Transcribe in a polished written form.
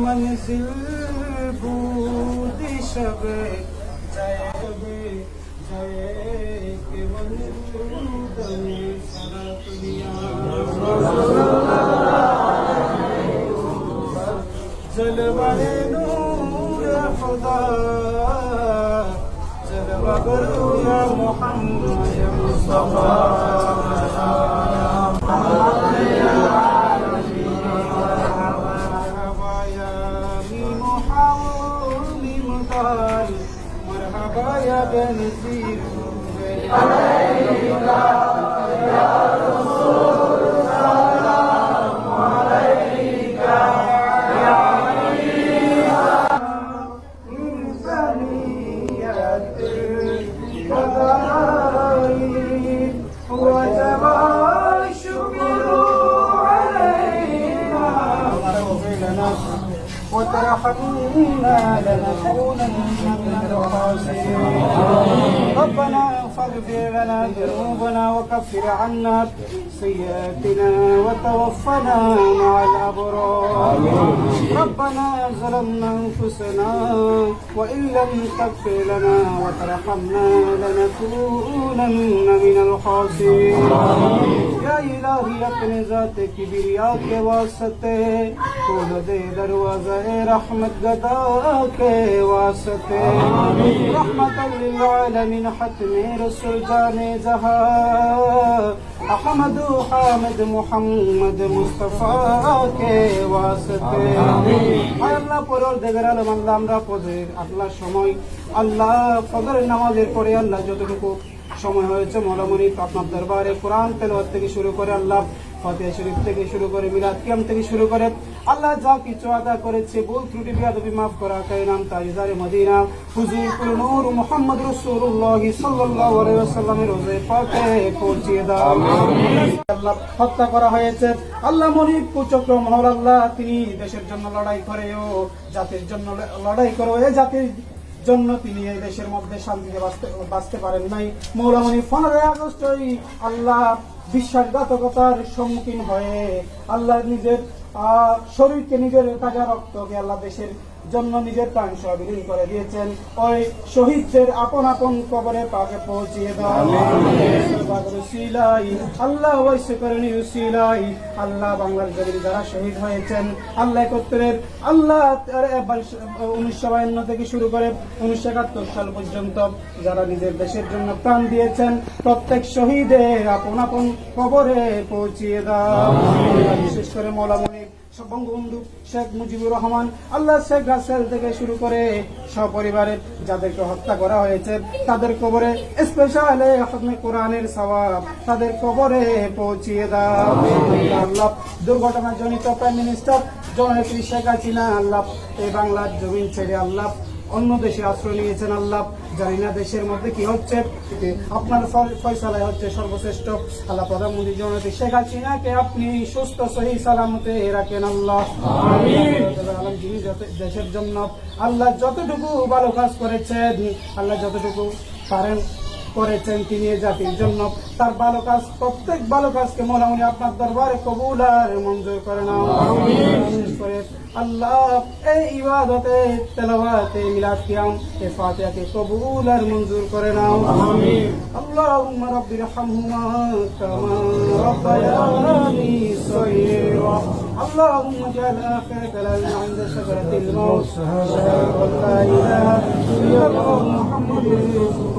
मंजिल बूद शब जाए के जलवाए नूर खुदा जलवा करो या मोहम्मद या मुस्तफा मरहबा या बेनज़ीर अलैका या रसूल सलाम अलैका या इंसानियत खुदाई वजब शुक्र अलैना وترحمنا لنكونن من الخاسرين ربنا فاغفر لنا ذنوبنا وكفر عنا سيئاتنا وتوفنا مع الأبرار ربنا ظلمنا أنفسنا وإن لم تغفر لنا وترحمنا لنكونن من الخاسرين या इलाही अपने ज़ाते किबरिया के वास्ते खोल दे दरवाज़ा रहमत गदा के वास्ते रहमतल लिल आलमीन खत्मे रसूल जाने जहां अहमद हामिद मुहम्मद मुस्तफा के वास्ते আল্লাহ পরওয়ারদিগার আলম আল্লাহ আমরা ফজরের আল্লাহ সময় আল্লাহ ফজরের নামাজের পরে আল্লাহ যতটুকু সময় হয়েছে মৌলামণি আপনার দরবারে কোরআন তেলাওয়াত থেকে শুরু করে আল্লাহ ফাতিহা শরীফ থেকে শুরু করে মিলাদ কিয়াম থেকে শুরু করে আল্লাহ যা কিছু আদা করেছে ভুল ত্রুটি বেয়াদবি মাফ করা কায় নাম তাইজারে মদিনা হুজুর কুল নূর মুহাম্মদ রাসূলুল্লাহ সাল্লাল্লাহু আলাইহি ওয়াসাল্লামের রোজে পাকে পৌঁছিয়ে দাও আল্লাহ হত্যা করা হয়েছে আল্লাহ মনিব কুচক্রম হল আল্লাহ তিনি দেশের জন্য লড়াই করে ও জাতির জন্য লড়াই করে এই জাতির জন্য তিনি এই দেশের মধ্যে শান্তিতে বাঁচতে পারেন নাই মৌলামণি 15 আগস্ট আল্লাহ বিশ্বাসঘাতকতার সম্মুখীন হয়ে আল্লাহ নিজের শরীরকে নিজের তাজা রক্তকে আল্লাহ দেশের জন্য নিজের প্রাণ সহ বিলীন করে দিয়েছেন ওই শহীদদের আপন আপন কবরে পাকে পৌঁছিয়ে দাও আল্লাহ ওয়াইসে করেন ইউসিলাই আল্লাহ বাংলার জমিনে যারা শহীদ হয়েছেন আল্লাহ একত্রের আল্লাহ 1952 থেকে শুরু করে 1971 সাল পর্যন্ত যারা নিজের দেশের জন্য প্রাণ দিয়েছেন প্রত্যেক শহীদের আপন আপন কবরে পৌঁছিয়ে দাও বিশেষ করে মৌলামণি বঙ্গবন্ধু শেখ মুজিবুর রহমান আল্লাহ শেখ রাসেল থেকে শুরু করে সপরিবারে যাদেরকে হত্যা করা হয়েছে তাদের কবরে স্পেশাল খতমে কোরআনের সওয়াব তাদের কবরে পৌঁছিয়ে দাও আল্লাহ দুর্ঘটনাজনিত প্রাইম মিনিস্টার জননেত্রী শেখ হাসিনা আল্লাহ এই বাংলার জমিন ছেড়ে আল্লাহ অন্য দেশে আশ্রয় নিয়েছেন আল্লাহ জানি না দেশের মধ্যে কি হচ্ছে আপনার ফয়সালায় হচ্ছে সর্বশ্রেষ্ঠ আল্লাহ প্রধানমন্ত্রী জননেত্রী শেখ হাসিনাকে আপনি সুস্থ সহি সালামতে রাখেন আল্লাহ আমিন যিনি দেশের জন্য আল্লাহ যতটুকু ভালো কাজ করেছেন আল্লাহ যতটুকু পারেন করেছেন তিনি জাতির জন্য তার ভালো কাজ প্রত্যেক ভালো কাজকে মৌলামণি আপনার দরবারে কবুল আর মঞ্জুর করে নাও আল্লাহ এই ইবাদতে তেলাওয়াতে মিলাদ কিয়াম এ ফাতিহাকে কবুল আর মঞ্জুর করে নাও আমিন আল্লাহুম্মা রাব্বিরহামহুমা কামা রাব্বায়ানি সগীরা اللهم اجعل آخر كلامنا عند شجرة الموت لا إله إلا الله محمد رسول